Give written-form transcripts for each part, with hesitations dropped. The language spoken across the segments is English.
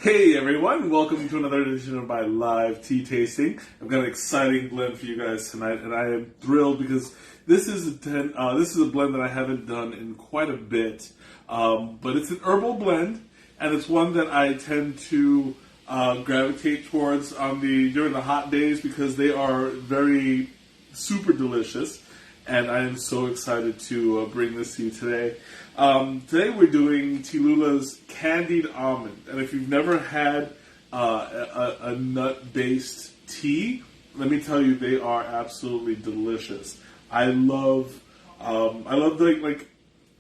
Hey everyone, welcome to another edition of my live tea tasting. I've got an exciting blend for you guys tonight, and I am thrilled because this is a blend that I haven't done in quite a bit. But it's an herbal blend, and it's one that I tend to gravitate towards during the hot days because they are very super delicious. And I am so excited to bring this to you today. Today we're doing Tillula's Candied Almond. And if you've never had a nut-based tea, let me tell you, they are absolutely delicious. I love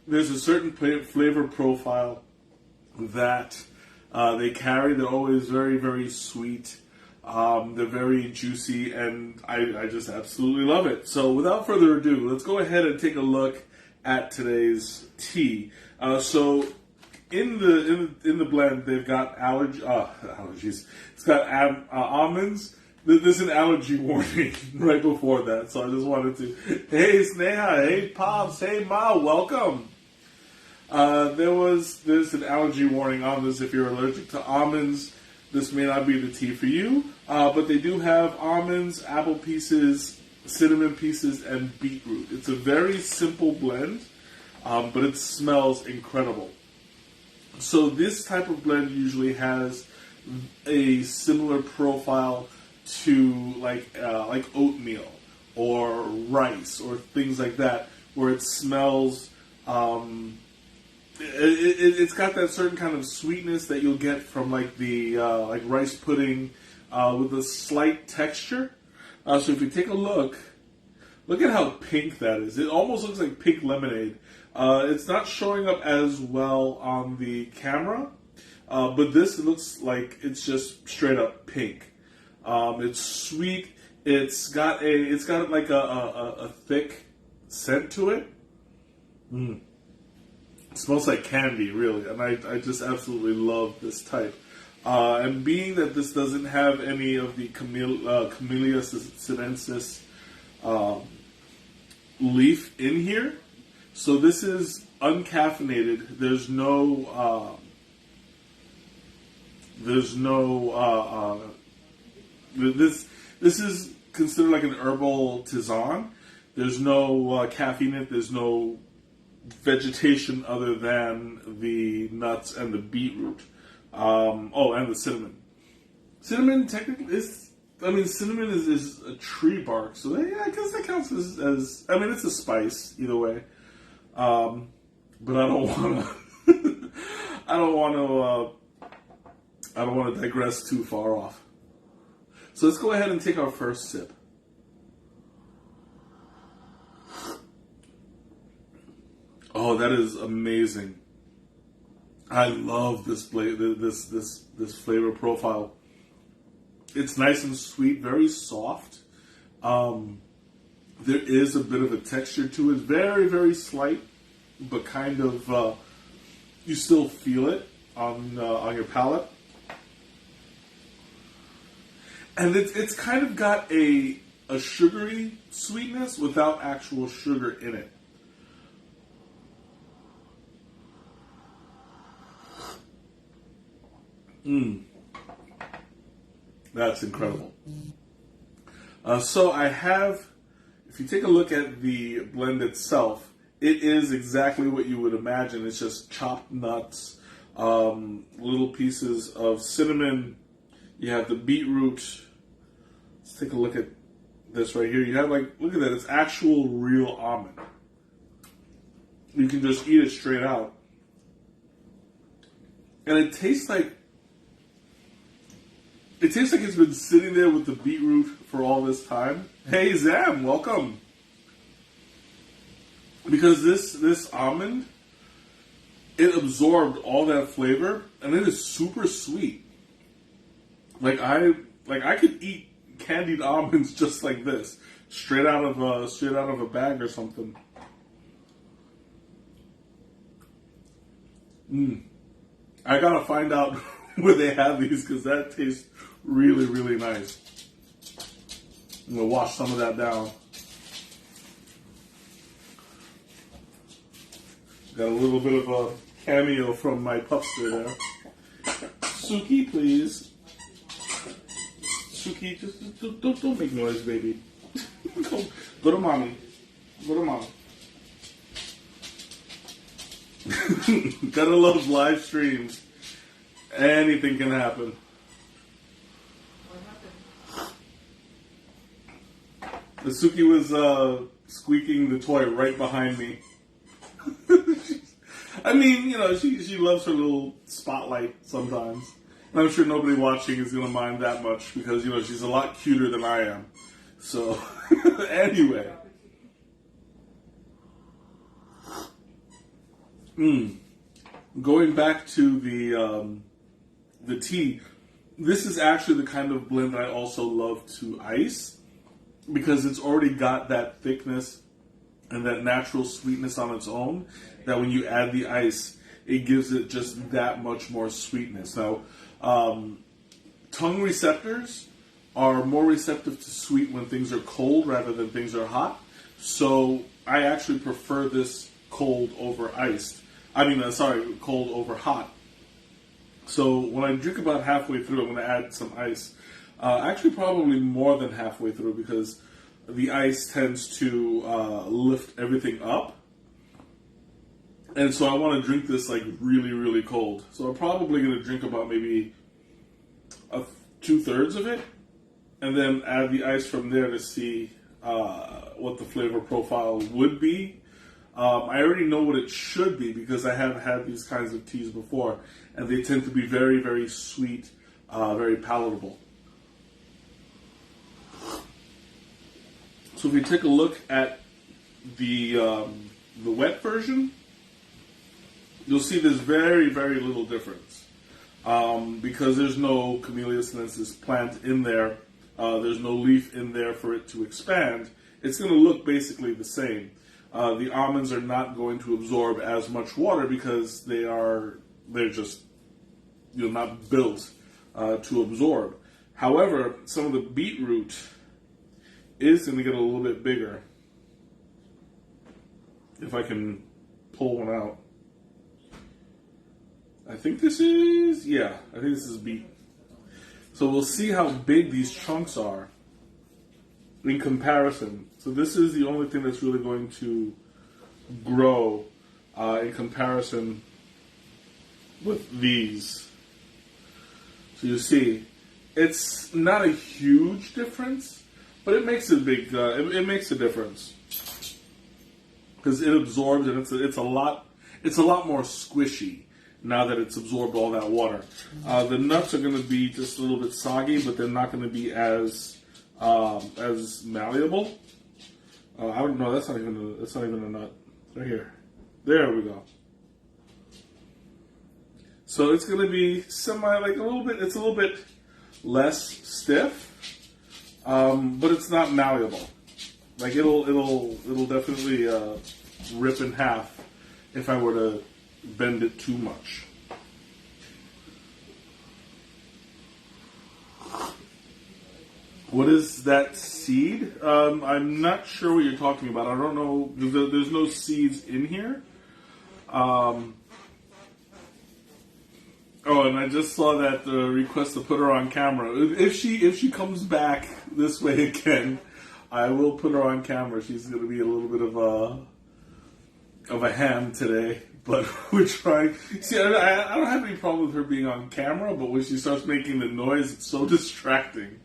there's a certain flavor profile that they carry. They're always very, very sweet. They're very juicy, and I just absolutely love it. So without further ado, let's go ahead and take a look at today's tea. So in the blend, they've got allergies. It's got almonds. There's an allergy warning right before that, so I just wanted to. Hey Sneha, hey Pops, hey Ma, welcome. There's an allergy warning on this. If you're allergic to almonds, this may not be the tea for you, but they do have almonds, apple pieces, cinnamon pieces, and beetroot. It's a very simple blend, but it smells incredible. So this type of blend usually has a similar profile to like oatmeal or rice or things like that, where it smells. It's got that certain kind of sweetness that you'll get from like the rice pudding with a slight texture. So if you take a look at how pink that is. It almost looks like pink lemonade. It's not showing up as well on the camera, but this looks like it's just straight up pink. It's sweet. It's got like a thick scent to it. It smells like candy, really, and I just absolutely love this type. And being that this doesn't have any of the Camellia sinensis leaf in here, so this is uncaffeinated. This is considered like an herbal tisane. There's no caffeine in it. There's no vegetation other than the nuts and the beetroot. And the cinnamon. Cinnamon technically cinnamon is a tree bark, so I guess that counts as it's a spice either way. But I don't want to digress too far off. So let's go ahead and take our first sip. Oh, that is amazing! I love this flavor profile. It's nice and sweet, very soft. There is a bit of a texture to it, very, very slight, but kind of you still feel it on your palate, and it's kind of got a sugary sweetness without actual sugar in it. That's incredible. So I have, if you take a look at the blend itself, it is exactly what you would imagine. It's just chopped nuts, little pieces of cinnamon. You have the beetroot. Let's take a look at this right here. You have look at that. It's actual real almond. You can just eat it straight out. And it tastes like it's been sitting there with the beetroot for all this time. Hey Zam, welcome. Because this almond, it absorbed all that flavor, and it is super sweet. I could eat candied almonds just like this, straight out of a bag or something. I gotta find out where they have these, because that tastes really, really nice. I'm gonna wash some of that down. Got a little bit of a cameo from my pupster there. Suki, please. Suki, just don't make noise, baby. Go to mommy. Go to mom. Gotta love live streams. Anything can happen. The Suki was squeaking the toy right behind me. I mean, she loves her little spotlight sometimes. And I'm sure nobody watching is going to mind that much because, she's a lot cuter than I am. So, anyway. Going back to the tea, this is actually the kind of blend that I also love to ice because it's already got that thickness and that natural sweetness on its own that when you add the ice, it gives it just that much more sweetness. Now, tongue receptors are more receptive to sweet when things are cold rather than things are hot. So I actually prefer this cold over iced. Cold over hot. So when I drink about halfway through, I'm going to add some ice. Actually, probably more than halfway through because the ice tends to lift everything up. And so I want to drink this like really, really cold. So I'm probably going to drink about maybe 2/3 of it, and then add the ice from there to see what the flavor profile would be. I already know what it should be because I have had these kinds of teas before, and they tend to be very, very sweet, very palatable. So if we take a look at the wet version, you'll see there's very, very little difference. Because there's no Camellia sinensis plant in there, there's no leaf in there for it to expand, it's going to look basically the same. The almonds are not going to absorb as much water because they're just not built to absorb. However, some of the beetroot is going to get a little bit bigger. If I can pull one out. I think this is beet. So we'll see how big these chunks are in comparison. So this is the only thing that's really going to grow in comparison with these. So you see, it's not a huge difference, but it makes a big it makes a difference because it absorbs and it's a lot more squishy now that it's absorbed all that water. The nuts are going to be just a little bit soggy, but they're not going to be as malleable. I don't know. That's not even a nut. Right here. There we go. So it's going to be it's a little bit less stiff, but it's not malleable. Like it'll definitely rip in half if I were to bend it too much. What is that seed? I'm not sure what you're talking about. I don't know. There's no seeds in here. Oh, and I just saw that request to put her on camera. If she comes back this way again, I will put her on camera. She's going to be a little bit of a ham today, but we're trying. See, I don't have any problem with her being on camera, but when she starts making the noise, it's so distracting.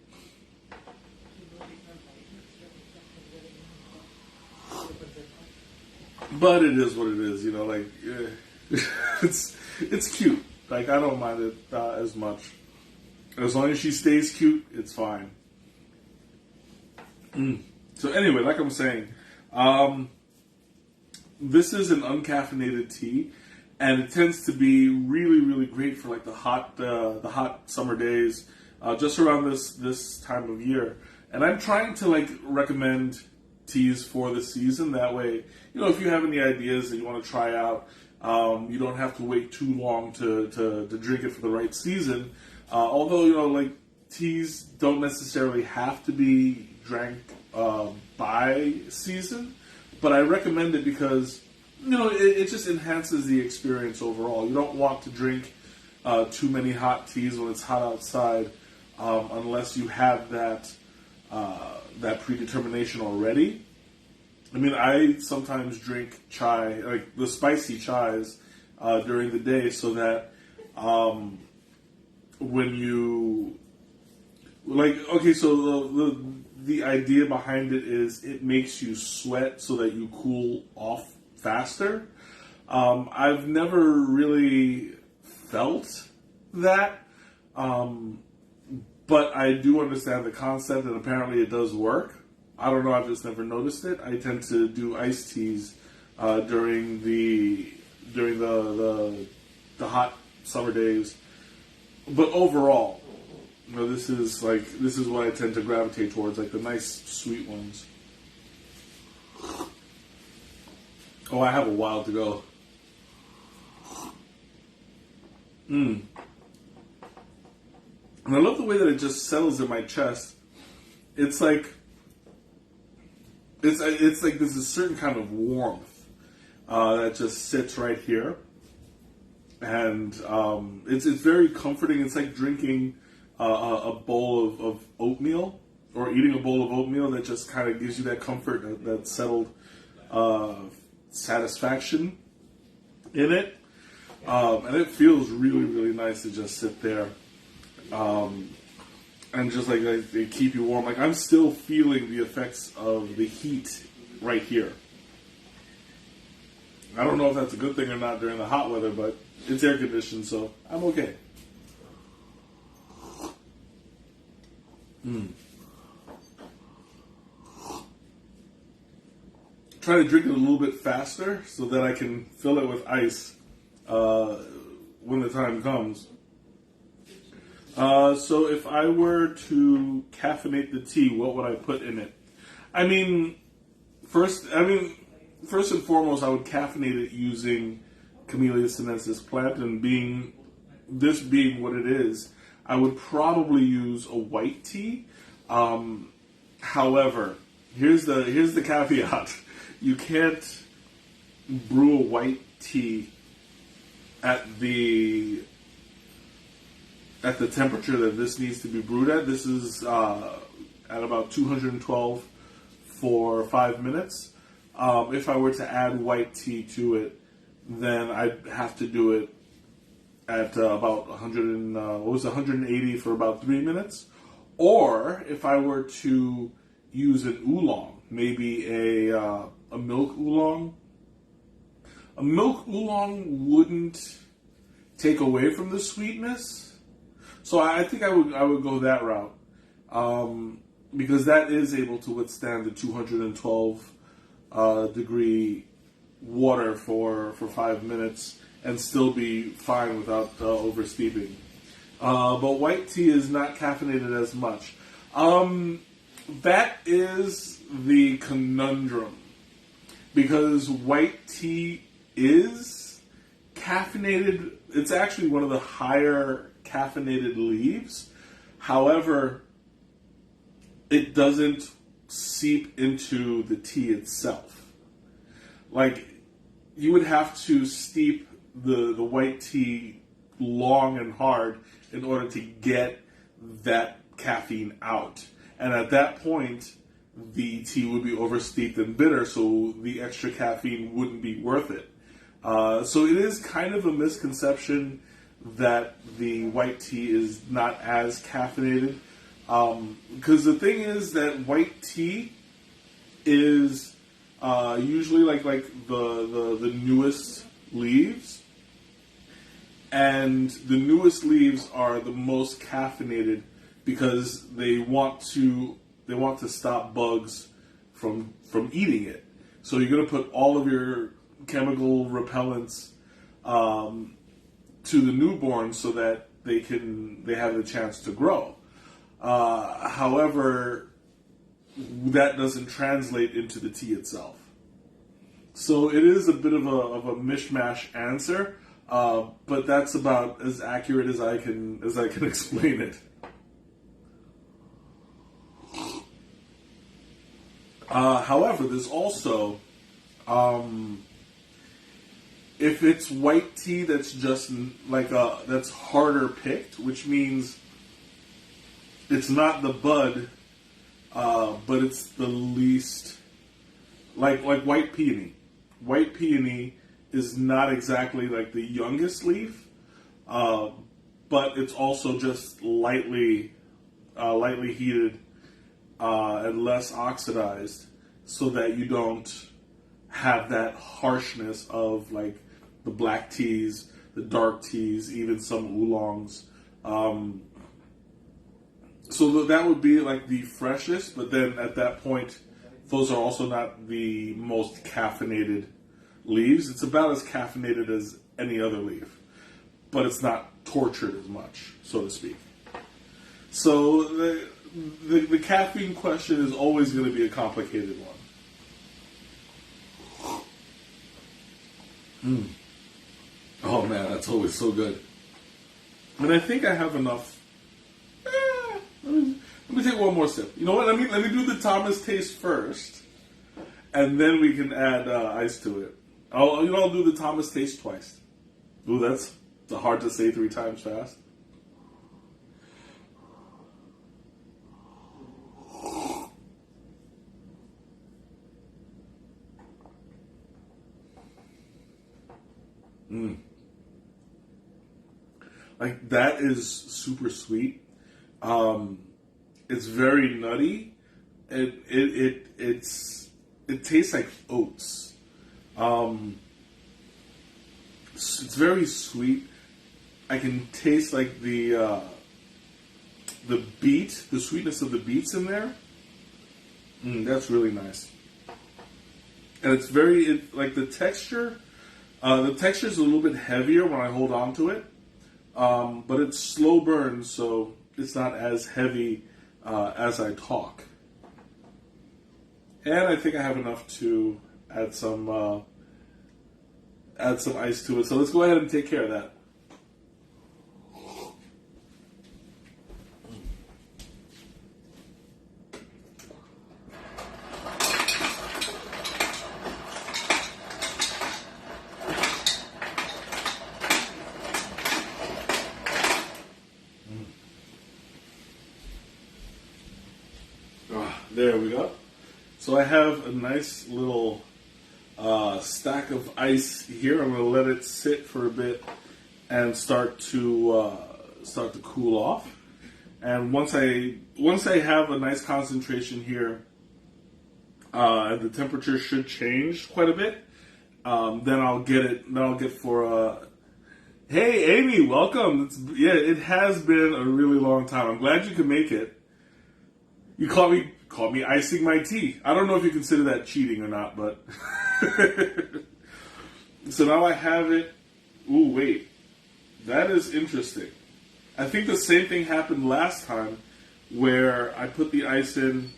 But it is what it is, it's cute. Like, I don't mind it as much. As long as she stays cute, it's fine. So anyway, like I'm saying, this is an uncaffeinated tea, and it tends to be really, really great for like the hot summer days, just around this time of year. And I'm trying to recommend teas for the season. That way, if you have any ideas that you want to try out, you don't have to wait too long to drink it for the right season. Although, teas don't necessarily have to be drank by season, but I recommend it because, it just enhances the experience overall. You don't want to drink too many hot teas when it's hot outside, unless you have that predetermination already. I mean, I sometimes drink chai, like the spicy chais, during the day, so that when you okay, so the idea behind it is it makes you sweat so that you cool off faster. I've never really felt that, but I do understand the concept, and apparently it does work. I don't know, I've just never noticed it. I tend to do iced teas during the hot summer days, but overall, you know, this is what I tend to gravitate towards, like the nice sweet ones. Oh, I have a while to go. And I love the way that it just settles in my chest. It's like there's a certain kind of warmth that just sits right here, and it's very comforting. It's like drinking a bowl of oatmeal, or eating a bowl of oatmeal that just kind of gives you that comfort, that settled satisfaction in it. And it feels really, really nice to just sit there. And just like they keep you warm. Like, I'm still feeling the effects of the heat right here. I don't know if that's a good thing or not during the hot weather, but it's air conditioned, so I'm okay. Try to drink it a little bit faster so that I can fill it with ice when the time comes. So if I were to caffeinate the tea, what would I put in it? I mean, first and foremost, I would caffeinate it using Camellia sinensis plant, and this being what it is, I would probably use a white tea. However, here's the caveat: you can't brew a white tea at the temperature that this needs to be brewed at. This is at about 212 for 5 minutes. If I were to add white tea to it, then I'd have to do it at about 180 for about 3 minutes. Or if I were to use an oolong, maybe a milk oolong. A milk oolong wouldn't take away from the sweetness, so I think I would go that route, because that is able to withstand the 212 degree water for 5 minutes and still be fine without over steeping. But white tea is not caffeinated as much. That is the conundrum, because white tea is caffeinated. It's actually one of the higher caffeinated leaves. However, it doesn't seep into the tea itself. Like, you would have to steep the white tea long and hard in order to get that caffeine out. And at that point, the tea would be oversteeped and bitter, so the extra caffeine wouldn't be worth it. So it is kind of a misconception that the white tea is not as caffeinated. Because the thing is that white tea is usually like the newest leaves. And the newest leaves are the most caffeinated because they want to stop bugs from eating it. So you're going to put all of your chemical repellents to the newborn so that they have the chance to grow. However, that doesn't translate into the tea itself. So it is a bit of a mishmash answer, but that's about as accurate as I can explain it. However, there's also If it's white tea that's just like that's harder picked, which means it's not the bud, but it's the least like white peony. White peony is not exactly like the youngest leaf, but it's also just lightly heated and less oxidized, so that you don't have that harshness of like the black teas, the dark teas, even some oolongs. So that would be like the freshest, but then at that point, those are also not the most caffeinated leaves. It's about as caffeinated as any other leaf, but it's not tortured as much, so to speak. So the caffeine question is always going to be a complicated one. Oh man, that's always so good. And I think I have enough. Let me take one more sip. You know what? Let me do the Thomas taste first, and then we can add ice to it. I'll do the Thomas taste twice. Ooh, that's hard to say 3 times fast. Like, that is super sweet. It's very nutty. It tastes like oats. It's very sweet. I can taste like the sweetness of the beets in there. That's really nice. And it's like the texture. The texture is a little bit heavier when I hold on to it. But it's slow burn, so it's not as heavy as I talk. And I think I have enough to add some ice to it. So let's go ahead and take care of that. There we go. So I have a nice little stack of ice here. I'm going to let it sit for a bit and start to cool off. And once I have a nice concentration here, the temperature should change quite a bit. Then I'll get for. Hey, Amy, welcome. It has been a really long time. I'm glad you could make it. You caught me icing my tea. I don't know if you consider that cheating or not, but so now I have it. Ooh, wait, that is interesting. I think the same thing happened last time, where I put the ice in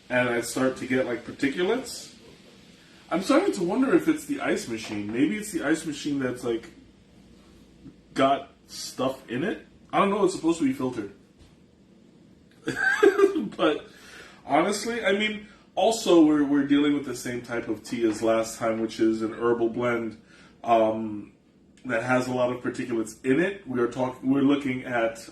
and I start to get like particulates. I'm starting to wonder if it's the ice machine. Maybe it's the ice machine that's like got stuff in it. I don't know. It's supposed to be filtered. But honestly, I mean, also we're dealing with the same type of tea as last time, which is an herbal blend that has a lot of particulates in it. We're looking at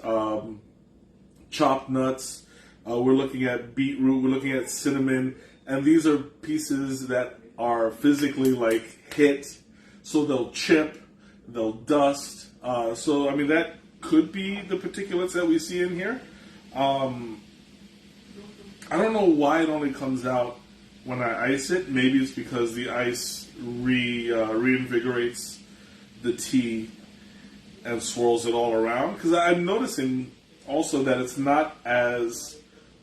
chopped nuts. We're looking at beetroot. We're looking at cinnamon, and these are pieces that are physically like hit, so they'll chip, they'll dust. So I mean, that could be the particulates that we see in here. I don't know why it only comes out when I ice it. Maybe it's because the ice reinvigorates the tea and swirls it all around. Because I'm noticing also that it's not as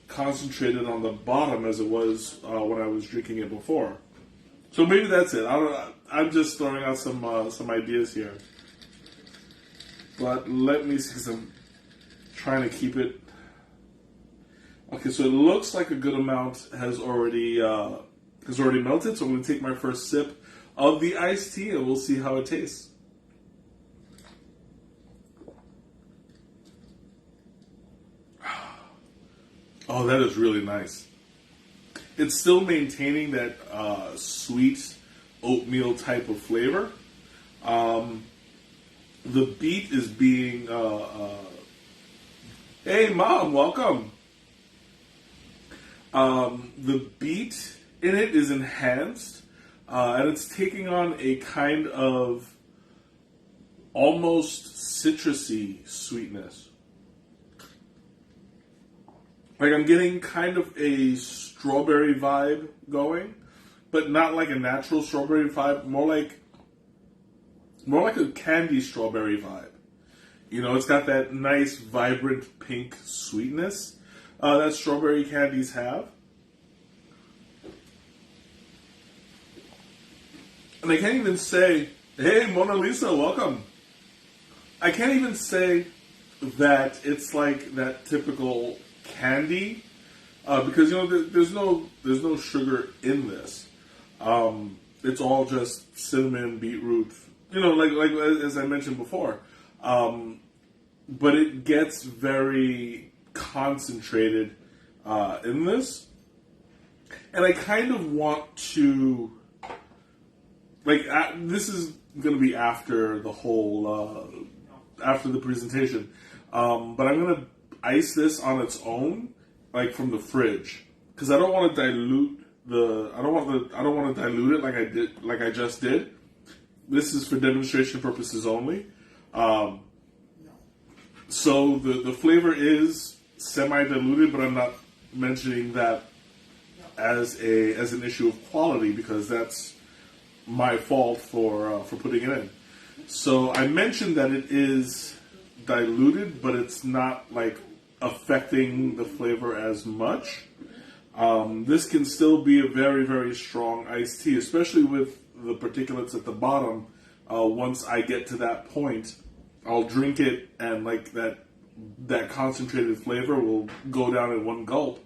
concentrated on the bottom as it was when I was drinking it before. So maybe that's it. I'm just throwing out some ideas here. But let me see, because I'm trying to keep it. Okay, so it looks like a good amount has already melted. So I'm going to take my first sip of the iced tea, and we'll see how it tastes. Oh, that is really nice. It's still maintaining that sweet oatmeal type of flavor, The beet is being, hey mom, welcome. The beet in it is enhanced, and it's taking on a kind of almost citrusy sweetness. Like I'm getting kind of a strawberry vibe going, but not like a natural strawberry vibe, more like a candy strawberry vibe. You know, it's got that nice, vibrant pink sweetness that strawberry candies have. And I can't even say, hey, Mona Lisa, welcome. I can't even say that it's like that typical candy because, you know, there's no sugar in this. It's all just cinnamon, beetroot, you know, like as I mentioned before. But it gets very concentrated in this. And I kind of want to, like, this is going to be after the whole, after the presentation. But I'm going to ice this on its own, like from the fridge. Because I don't want to dilute I don't want to dilute it like I just did. This is for demonstration purposes only. So the flavor is semi-diluted, but I'm not mentioning that as an issue of quality because that's my fault for putting it in. So I mentioned that it is diluted, but it's not like affecting the flavor as much. This can still be a very, very strong iced tea, especially with the particulates at the bottom. Once I get to that point, I'll drink it and like that concentrated flavor will go down in one gulp.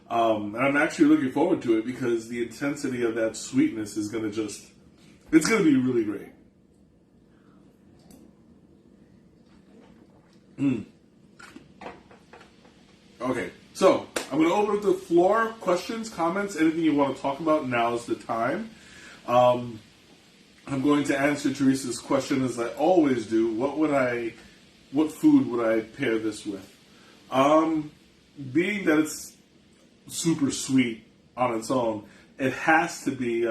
And I'm actually looking forward to it because the intensity of that sweetness is going to it's going to be really great. Okay, so I'm going to open up the floor. Questions, comments, anything you want to talk about, now's the time. I'm going to answer Teresa's question as I always do. What food would I pair this with? Being that it's super sweet on its own, it has to be,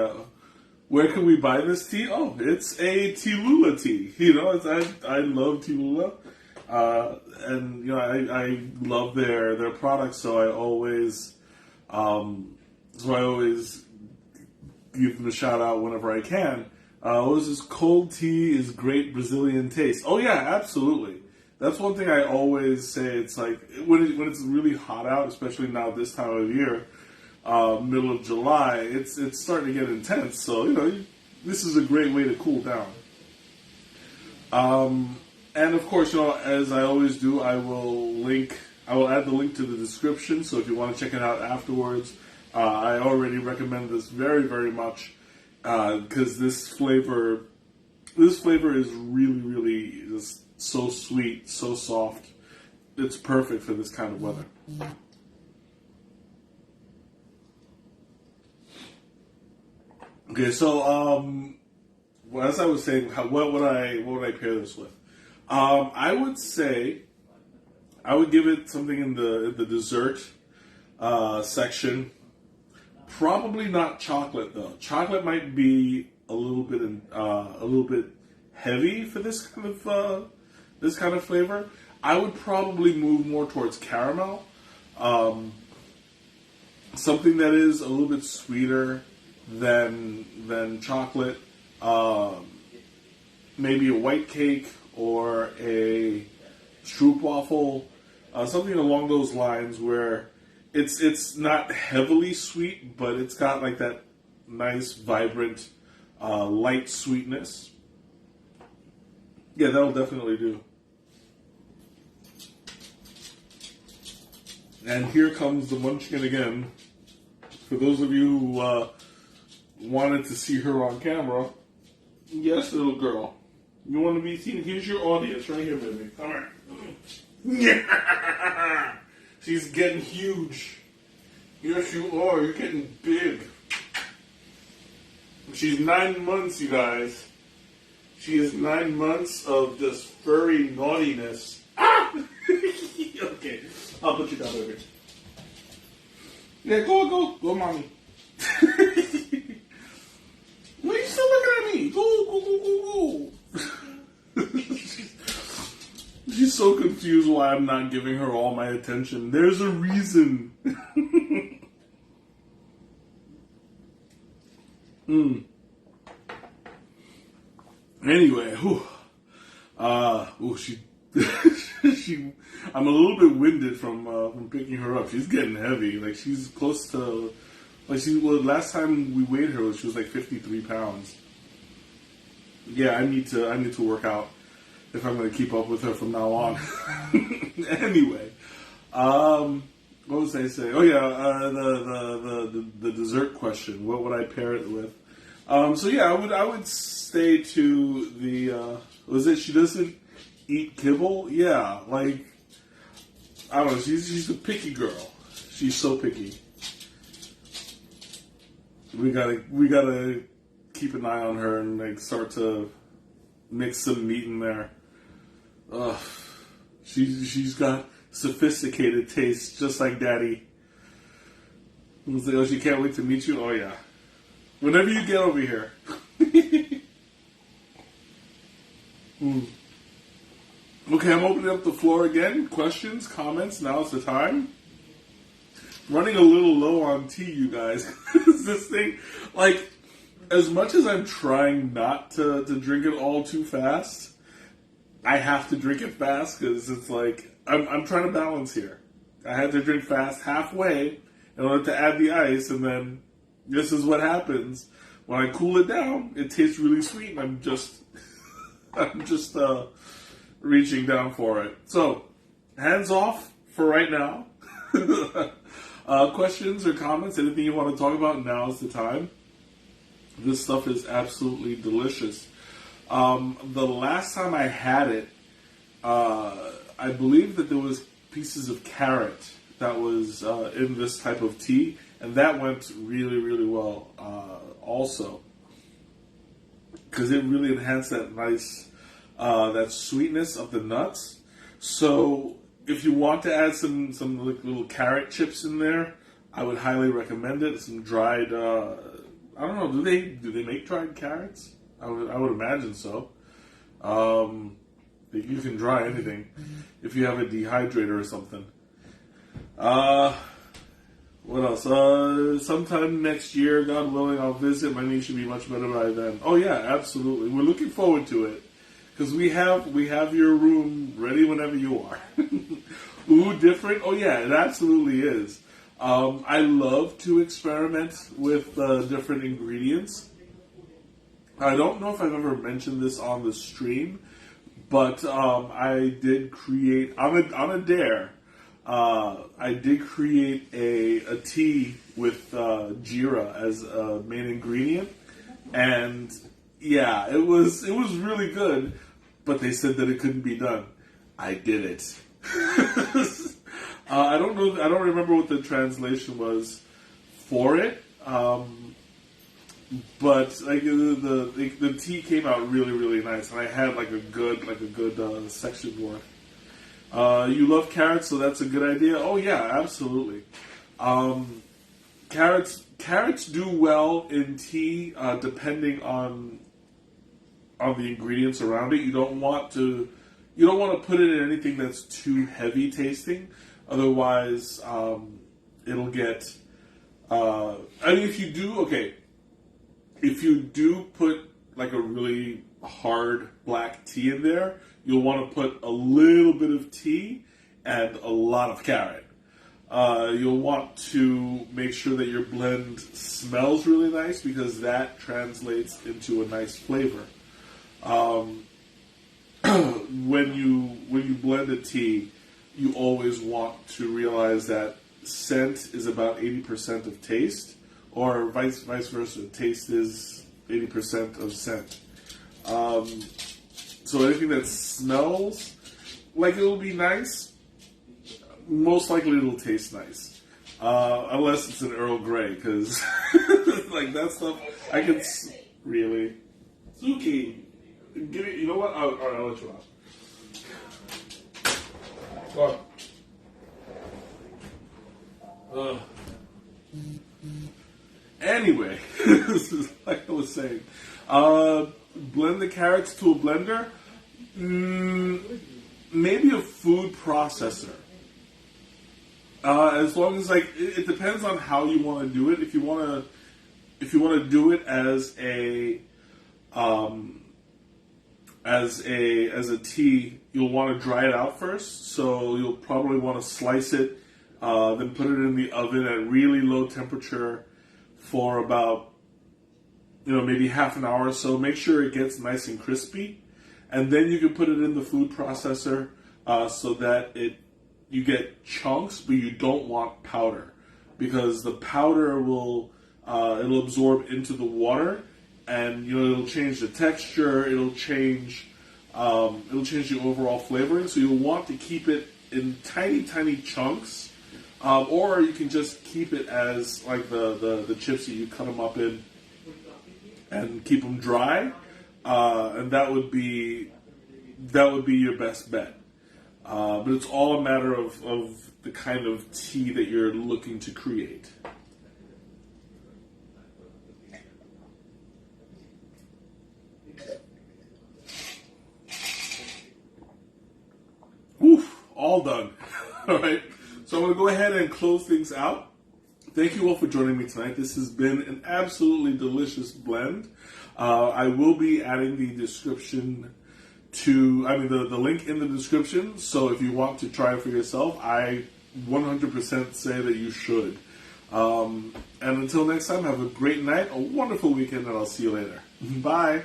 where can we buy this tea? Oh, it's a Tea-Lula tea. You know, I love Tea-Lula. And, you know, I love their products, so I always give them a shout out whenever I can. What is this? Cold tea is great Brazilian taste. Oh yeah, absolutely. That's one thing I always say. It's like when it's really hot out, especially now this time of year, middle of July, it's starting to get intense. So, you know, this is a great way to cool down. And of course, you know, as I always do, I will add the link to the description. So if you want to check it out afterwards, I already recommend this very, very much because this flavor is really, really just so sweet, so soft. It's perfect for this kind of weather. Okay, so as I was saying, what would I pair this with? I would say I would give it something in the dessert section. Probably not chocolate though. Chocolate might be a little bit heavy for this kind of flavor. I would probably move more towards caramel. Something that is a little bit sweeter than chocolate. Maybe a white cake or a stroopwafel, something along those lines where it's not heavily sweet, but it's got like that nice, vibrant, light sweetness. Yeah, that'll definitely do. And here comes the munchkin again. For those of you who wanted to see her on camera, yes, little girl. You want to be seen? Here's your audience right here, baby. Come here. Yeah. She's getting huge. Yes, you are. You're getting big. She's 9 months, you guys. She is 9 months of just furry naughtiness. Ah! Okay, I'll put you down over. Yeah, go, mommy. Why are you still looking at me? Go. She's so confused why I'm not giving her all my attention. There's a reason. Anyway, I'm a little bit winded from picking her up. She's getting heavy. Like she's close to, last time we weighed her, she was like 53 pounds. Yeah, I need to work out if I'm going to keep up with her from now on. Anyway, what was I saying? Oh yeah, the dessert question. What would I pair it with? So yeah, I would stay to the was it she doesn't eat kibble? Yeah, like I don't know, she's a picky girl. She's so picky. We gotta keep an eye on her and like start to mix some meat in there. She's got sophisticated taste, just like Daddy. Oh, she can't wait to meet you. Oh yeah. Whenever you get over here. Okay, I'm opening up the floor again. Questions, comments, now's the time. Running a little low on tea, you guys. This thing, like, as much as I'm trying not to drink it all too fast, I have to drink it fast because it's like, I'm trying to balance here. I had to drink fast halfway in order to add the ice, and then this is what happens. When I cool it down, it tastes really sweet, and I'm just reaching down for it. So, hands off for right now. Questions or comments, anything you want to talk about, now is the time. This stuff is absolutely delicious. The last time I had it, I believe that there was pieces of carrot that was in this type of tea, and that went really, really well also, because it really enhanced that nice, that sweetness of the nuts. So if you want to add some like little carrot chips in there, I would highly recommend it. Some dried, I don't know, do they make dried carrots? I would imagine so. You can dry anything if you have a dehydrator or something. What else? Sometime next year, God willing, I'll visit. My knee should be much better by then. Oh yeah, absolutely. We're looking forward to it because we have your room ready whenever you are. Ooh, different? Oh yeah, it absolutely is. I love to experiment with different ingredients. I don't know if I've ever mentioned this on the stream, but I did create on a dare. I did create a tea with jeera as a main ingredient, and yeah, it was really good. But they said that it couldn't be done. I did it. I don't know. I don't remember what the translation was for it. But like the tea came out really, really nice, and I had like a good section worth. You love carrots, so that's a good idea. Oh yeah, absolutely. Carrots do well in tea, depending on the ingredients around it. You don't want to put it in anything that's too heavy tasting. Otherwise, it'll get. I mean, if you do put like a really hard black tea in there, you'll want to put a little bit of tea and a lot of carrot. You'll want to make sure that your blend smells really nice because that translates into a nice flavor. When you blend a tea, you always want to realize that scent is about 80% of taste, or vice versa. Taste is 80% of scent. So anything that smells like it'll be nice, most likely it'll taste nice. Unless it's an Earl Grey, because like that stuff, I can really. Suki, Give it. You know what? I'll let you out. Go on. Anyway, like I was saying, blend the carrots to a blender. Maybe a food processor. As long as it depends on how you want to do it. If you want to do it as a tea, you'll want to dry it out first. So you'll probably want to slice it, then put it in the oven at really low temperature for about maybe half an hour or so. Make sure it gets nice and crispy, and then you can put it in the food processor so that you get chunks, but you don't want powder, because the powder will it'll absorb into the water, and it'll change the texture. It'll change the overall flavoring. So you'll want to keep it in tiny chunks, or you can just keep it as like the chips that you cut them up in, and keep them dry, and that would be your best bet. But it's all a matter of the kind of tea that you're looking to create. Oof, all done. All right. So I'm going to go ahead and close things out. Thank you all for joining me tonight. This has been an absolutely delicious blend. I will be adding the description the link in the description. So if you want to try it for yourself, I 100% say that you should. And until next time, have a great night, a wonderful weekend, and I'll see you later. Bye.